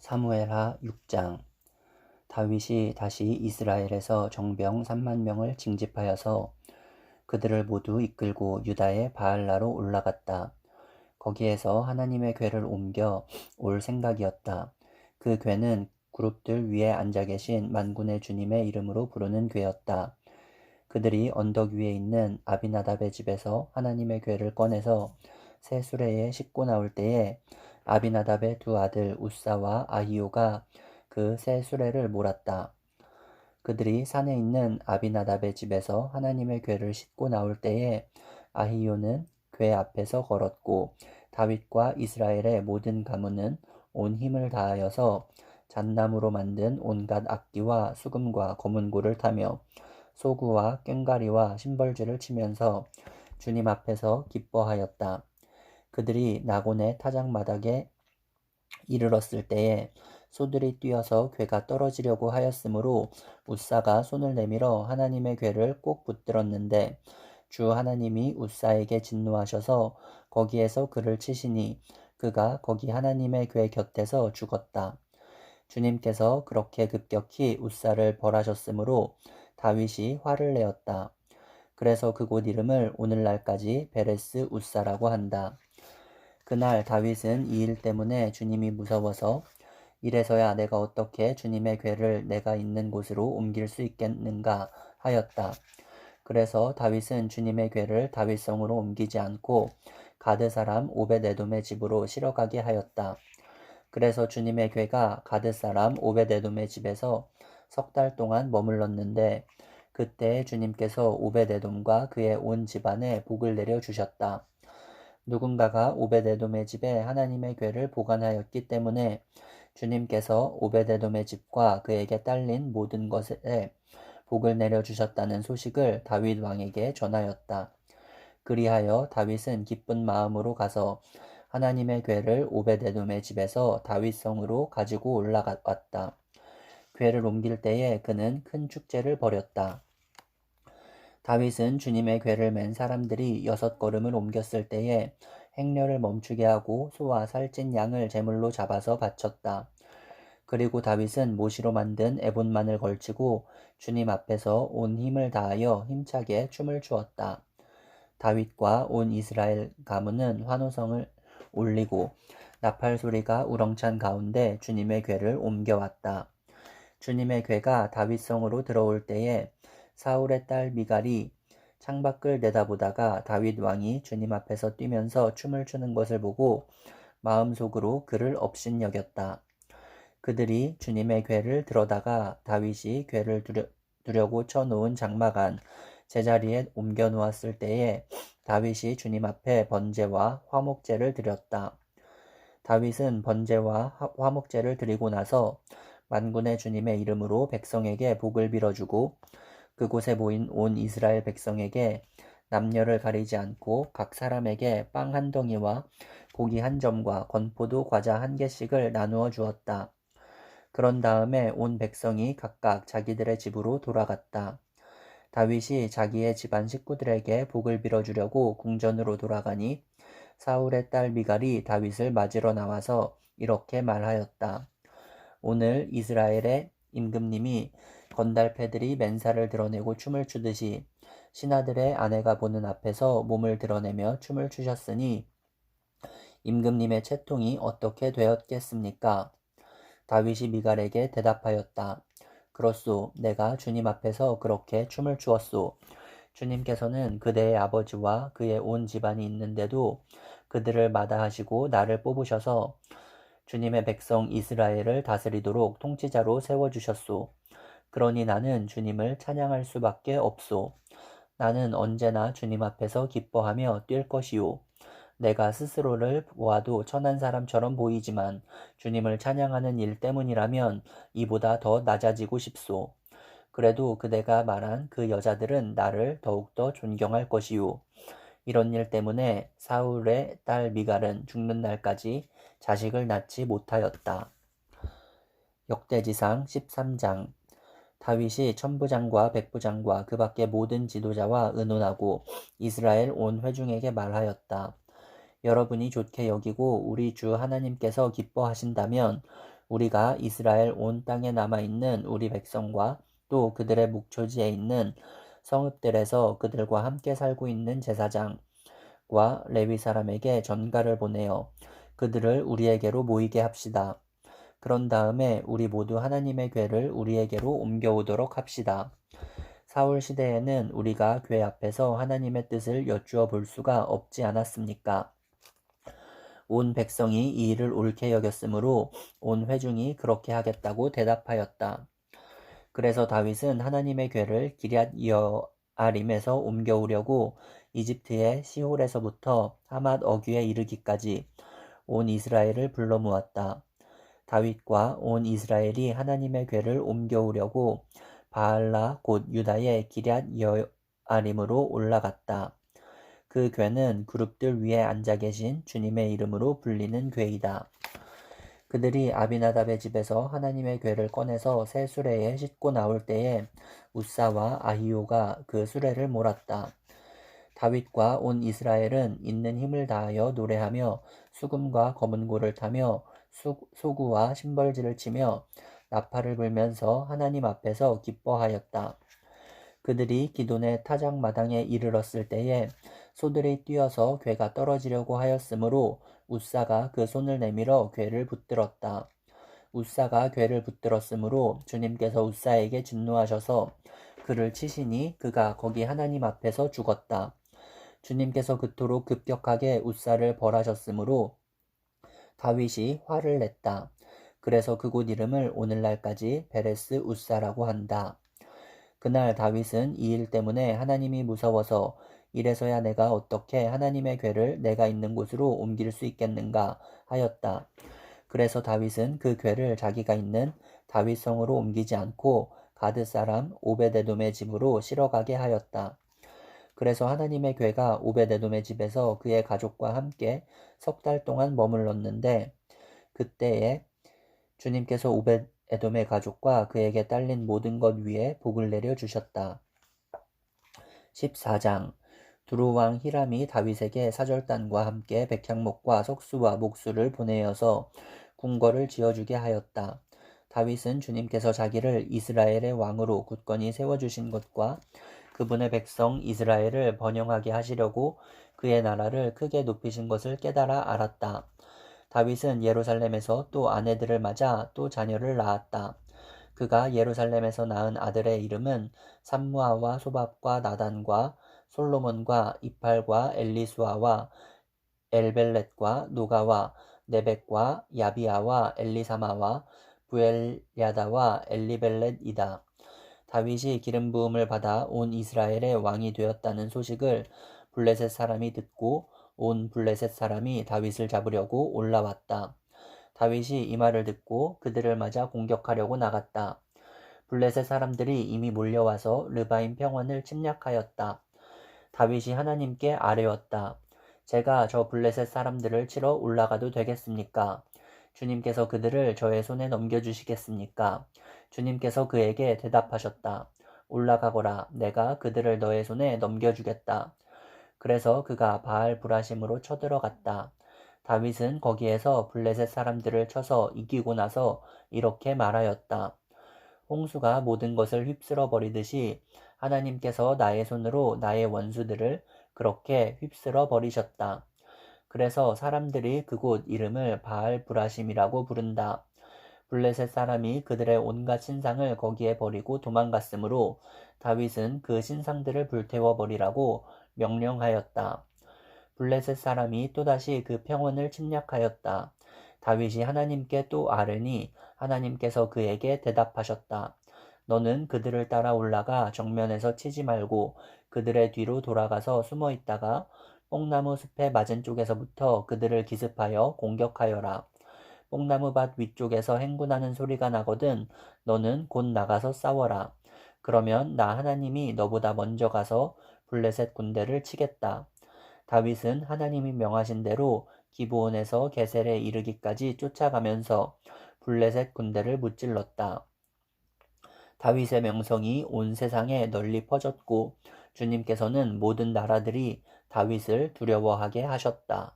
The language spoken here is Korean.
사무엘하 6장. 다윗이 다시 이스라엘에서 정병 3만 명을 징집하여서 그들을 모두 이끌고 유다의 바알라로 올라갔다. 거기에서 하나님의 궤를 옮겨 올 생각이었다. 그 궤는 그룹들 위에 앉아 계신 만군의 주님의 이름으로 부르는 궤였다. 그들이 언덕 위에 있는 아비나답의 집에서 하나님의 궤를 꺼내서 새 수레에 싣고 나올 때에 아비나답의 두 아들 우사와 아히오가 그 새 수레를 몰았다. 그들이 산에 있는 아비나답의 집에서 하나님의 궤를 싣고 나올 때에 아히오는 궤 앞에서 걸었고 다윗과 이스라엘의 모든 가문은 온 힘을 다하여서 잣나무로 만든 온갖 악기와 수금과 검은고를 타며 소구와 꽹과리와 심벌주를 치면서 주님 앞에서 기뻐하였다. 그들이 나곤의 타작마당에 이르렀을 때에 소들이 뛰어서 궤가 떨어지려고 하였으므로 우사가 손을 내밀어 하나님의 궤를 꼭 붙들었는데 주 하나님이 우사에게 진노하셔서 거기에서 그를 치시니 그가 거기 하나님의 궤 곁에서 죽었다. 주님께서 그렇게 급격히 우사를 벌하셨으므로 다윗이 화를 내었다. 그래서 그곳 이름을 오늘날까지 베레스 우사라고 한다. 그날 다윗은 이 일 때문에 주님이 무서워서 이래서야 내가 어떻게 주님의 궤를 내가 있는 곳으로 옮길 수 있겠는가 하였다. 그래서 다윗은 주님의 궤를 다윗성으로 옮기지 않고 가드 사람 오벳에돔의 집으로 실어가게 하였다. 그래서 주님의 궤가 가드 사람 오벳에돔의 집에서 석 달 동안 머물렀는데 그때 주님께서 오벳에돔과 그의 온 집안에 복을 내려 주셨다. 누군가가 오벳에돔의 집에 하나님의 궤를 보관하였기 때문에 주님께서 오벳에돔의 집과 그에게 딸린 모든 것에 복을 내려 주셨다는 소식을 다윗 왕에게 전하였다. 그리하여 다윗은 기쁜 마음으로 가서 하나님의 궤를 오벳에돔의 집에서 다윗성으로 가지고 올라왔다. 궤를 옮길 때에 그는 큰 축제를 벌였다. 다윗은 주님의 궤를 맨 사람들이 6걸음을 옮겼을 때에 행렬을 멈추게 하고 소와 살찐 양을 제물로 잡아서 바쳤다. 그리고 다윗은 모시로 만든 에봇만을 걸치고 주님 앞에서 온 힘을 다하여 힘차게 춤을 추었다. 다윗과 온 이스라엘 가문은 환호성을 올리고 나팔 소리가 우렁찬 가운데 주님의 궤를 옮겨왔다. 주님의 궤가 다윗성으로 들어올 때에 사울의 딸 미갈이 창밖을 내다보다가 다윗 왕이 주님 앞에서 뛰면서 춤을 추는 것을 보고 마음속으로 그를 업신여겼다. 그들이 주님의 궤를 들어다가 다윗이 궤를 두려고 쳐놓은 장막 안 제자리에 옮겨 놓았을 때에 다윗이 주님 앞에 번제와 화목제를 드렸다. 다윗은 번제와 화목제를 드리고 나서 만군의 주님의 이름으로 백성에게 복을 빌어주고 그곳에 모인 온 이스라엘 백성에게 남녀를 가리지 않고 각 사람에게 빵 한 덩이와 고기 한 점과 건포도 과자 한 개씩을 나누어 주었다. 그런 다음에 온 백성이 각각 자기들의 집으로 돌아갔다. 다윗이 자기의 집안 식구들에게 복을 빌어주려고 궁전으로 돌아가니 사울의 딸 미갈이 다윗을 맞으러 나와서 이렇게 말하였다. 오늘 이스라엘의 임금님이 건달패들이 맨살을 드러내고 춤을 추듯이 신하들의 아내가 보는 앞에서 몸을 드러내며 춤을 추셨으니 임금님의 채통이 어떻게 되었겠습니까? 다윗이 미갈에게 대답하였다. 그렇소, 내가 주님 앞에서 그렇게 춤을 추었소. 주님께서는 그대의 아버지와 그의 온 집안이 있는데도 그들을 마다하시고 나를 뽑으셔서 주님의 백성 이스라엘을 다스리도록 통치자로 세워주셨소. 그러니 나는 주님을 찬양할 수밖에 없소. 나는 언제나 주님 앞에서 기뻐하며 뛸 것이요. 내가 스스로를 보아도 천한 사람처럼 보이지만 주님을 찬양하는 일 때문이라면 이보다 더 낮아지고 싶소. 그래도 그대가 말한 그 여자들은 나를 더욱더 존경할 것이요. 이런 일 때문에 사울의 딸 미갈은 죽는 날까지 자식을 낳지 못하였다. 역대지상 13장. 다윗이 천부장과 백부장과 그 밖의 모든 지도자와 의논하고 이스라엘 온 회중에게 말하였다. 여러분이 좋게 여기고 우리 주 하나님께서 기뻐하신다면 우리가 이스라엘 온 땅에 남아있는 우리 백성과 또 그들의 묵초지에 있는 성읍들에서 그들과 함께 살고 있는 제사장과 레위 사람에게 전가를 보내어 그들을 우리에게로 모이게 합시다. 그런 다음에 우리 모두 하나님의 궤를 우리에게로 옮겨오도록 합시다. 사울 시대에는 우리가 궤 앞에서 하나님의 뜻을 여쭈어 볼 수가 없지 않았습니까? 온 백성이 이 일을 옳게 여겼으므로 온 회중이 그렇게 하겠다고 대답하였다. 그래서 다윗은 하나님의 궤를 기럇 여아림에서 옮겨오려고 이집트의 시홀에서부터 하맛 어귀에 이르기까지 온 이스라엘을 불러 모았다. 다윗과 온 이스라엘이 하나님의 궤를 옮겨오려고 바알라 곧 유다의 기럇 여아림으로 올라갔다. 그 궤는 그룹들 위에 앉아 계신 주님의 이름으로 불리는 궤이다. 그들이 아비나답의 집에서 하나님의 궤를 꺼내서 새 수레에 싣고 나올 때에 우사와 아히오가 그 수레를 몰았다. 다윗과 온 이스라엘은 있는 힘을 다하여 노래하며 수금과 검은고를 타며 소구와 심벌지를 치며 나팔을 불면서 하나님 앞에서 기뻐하였다. 그들이 기돈의 타작 마당에 이르렀을 때에 소들이 뛰어서 궤가 떨어지려고 하였으므로 우사가 그 손을 내밀어 궤를 붙들었다. 우사가 궤를 붙들었으므로 주님께서 우사에게 진노하셔서 그를 치시니 그가 거기 하나님 앞에서 죽었다. 주님께서 그토록 급격하게 우사를 벌하셨으므로 다윗이 화를 냈다. 그래서 그곳 이름을 오늘날까지 베레스 우사라고 한다. 그날 다윗은 이 일 때문에 하나님이 무서워서 이래서야 내가 어떻게 하나님의 궤를 내가 있는 곳으로 옮길 수 있겠는가 하였다. 그래서 다윗은 그 궤를 자기가 있는 다윗성으로 옮기지 않고 가드 사람 오베데돔의 집으로 실어가게 하였다. 그래서 하나님의 궤가 오베데돔의 집에서 그의 가족과 함께 3달 동안 머물렀는데 그때에 주님께서 오벳에돔의 가족과 그에게 딸린 모든 것 위에 복을 내려 주셨다. 14장 두로왕 히람이 다윗에게 사절단과 함께 백향목과 석수와 목수를 보내어서 궁궐을 지어주게 하였다. 다윗은 주님께서 자기를 이스라엘의 왕으로 굳건히 세워주신 것과 그분의 백성 이스라엘을 번영하게 하시려고 그의 나라를 크게 높이신 것을 깨달아 알았다. 다윗은 예루살렘에서 또 아내들을 맞아 또 자녀를 낳았다. 그가 예루살렘에서 낳은 아들의 이름은 삼무아와 소밥과 나단과 솔로몬과 이팔과 엘리수아와 엘벨렛과 노가와 네벡과 야비아와 엘리사마와 부엘야다와 엘리벨렛이다. 다윗이 기름 부음을 받아 온 이스라엘의 왕이 되었다는 소식을 블레셋 사람이 듣고 온 블레셋 사람이 다윗을 잡으려고 올라왔다. 다윗이 이 말을 듣고 그들을 맞아 공격하려고 나갔다. 블레셋 사람들이 이미 몰려와서 르바임 평원을 침략하였다. 다윗이 하나님께 아뢰었다. 제가 저 블레셋 사람들을 치러 올라가도 되겠습니까? 주님께서 그들을 저의 손에 넘겨주시겠습니까? 주님께서 그에게 대답하셨다. 올라가거라. 내가 그들을 너의 손에 넘겨주겠다. 그래서 그가 바알 브라심으로 쳐들어갔다. 다윗은 거기에서 블레셋 사람들을 쳐서 이기고 나서 이렇게 말하였다. 홍수가 모든 것을 휩쓸어 버리듯이 하나님께서 나의 손으로 나의 원수들을 그렇게 휩쓸어 버리셨다. 그래서 사람들이 그곳 이름을 바알 브라심이라고 부른다. 블레셋 사람이 그들의 온갖 신상을 거기에 버리고 도망갔으므로 다윗은 그 신상들을 불태워 버리라고 명령하였다. 블레셋 사람이 또다시 그 평원을 침략하였다. 다윗이 하나님께 또 아뢰니 하나님께서 그에게 대답하셨다. 너는 그들을 따라 올라가 정면에서 치지 말고 그들의 뒤로 돌아가서 숨어 있다가 뽕나무 숲의 맞은 쪽에서부터 그들을 기습하여 공격하여라. 뽕나무밭 위쪽에서 행군하는 소리가 나거든 너는 곧 나가서 싸워라. 그러면 나 하나님이 너보다 먼저 가서 블레셋 군대를 치겠다. 다윗은 하나님이 명하신 대로 기브온에서 게셀에 이르기까지 쫓아가면서 블레셋 군대를 무찔렀다. 다윗의 명성이 온 세상에 널리 퍼졌고 주님께서는 모든 나라들이 다윗을 두려워하게 하셨다.